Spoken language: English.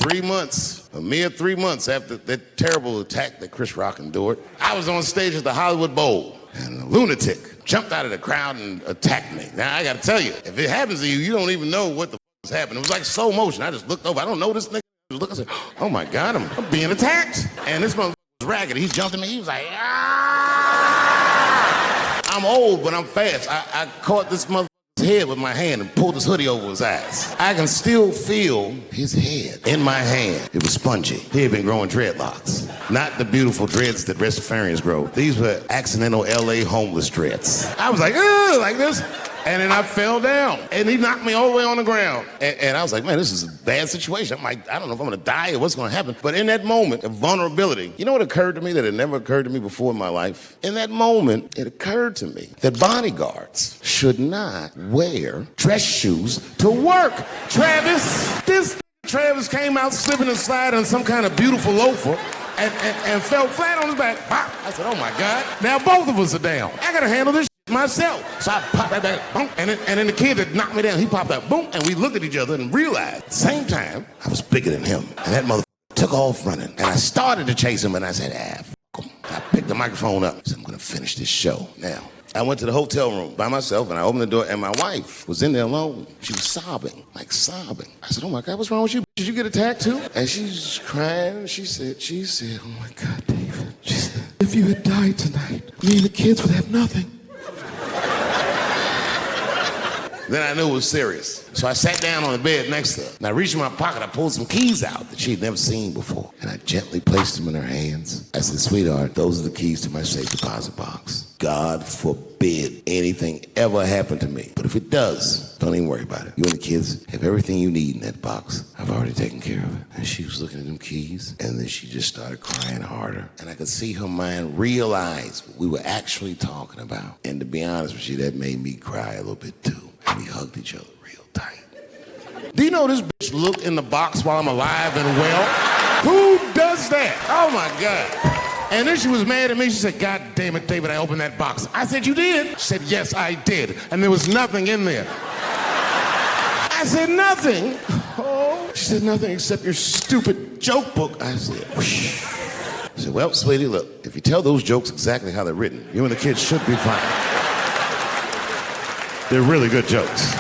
3 months, a mere 3 months after that terrible attack that Chris Rock endured, I was on stage at the Hollywood Bowl, and a lunatic jumped out of the crowd and attacked me. Now, I gotta tell you, if it happens to you, you don't even know what the is happening. It was like slow motion. I just looked over. I don't know this nigga. I looked, I said, oh my God, I'm being attacked. And this motherfucker was ragged. He jumped at me. He was like, ah! I'm old, but I'm fast. I caught this motherfucker's head with my hand and pulled his hoodie over his eyes. I can still feel his head in my hand. It was Spongy. He had been growing dreadlocks. Not the beautiful dreads that Rastafarians grow. These were accidental LA homeless dreads. I was like, ugh, like this. And then I fell down, and he knocked me all the way on the ground. And I was like, man, this is a bad situation. I'm like, I don't know if I'm gonna die or what's gonna happen. But in that moment of vulnerability, you know what occurred to me that had never occurred to me before in my life? In that moment, it occurred to me that bodyguards should not wear dress shoes to work. Travis came out slipping and sliding on some kind of beautiful loafer and fell flat on his back. Pop. I said, oh my God, now both of us are down. I gotta handle this myself. So I popped that back, boom, and then the kid that knocked me down, he popped out, boom, and we looked at each other and realized at the same time, I was bigger than him. And that motherfucker took off running. And I started to chase him, and I said, f him. I picked the microphone up. I said, I'm gonna finish this show now. I went to the hotel room by myself, and I opened the door, and my wife was in there alone. She was sobbing, like sobbing. I said, oh my God, what's wrong with you? Did you get attacked too? And she's crying. She said, oh my God, David. She said, if you had died tonight, me and the kids would have nothing. Then I knew it was serious. So I sat down on the bed next to her. And I reached in my pocket, I pulled some keys out that she had never seen before. And I gently placed them in her hands. I said, sweetheart, those are the keys to my safe deposit box. God forbid anything ever happen to me. But if it does, don't even worry about it. You and the kids have everything you need in that box. I've already taken care of it. And she was looking at them keys, and then she just started crying harder. And I could see her mind realize what we were actually talking about. And to be honest with you, that made me cry a little bit too. And we hugged each other real tight. Do you know this bitch looked in the box while I'm alive and well? Who does that? Oh my God. And then she was mad at me. She said, God damn it, David, I opened that box. I said, you did? She said, yes, I did. And there was nothing in there. I said, nothing? Oh. She said, nothing except your stupid joke book. I said, whoosh. I said, well, sweetie, look, if you tell those jokes exactly how they're written, you and the kids should be fine. They're really good jokes.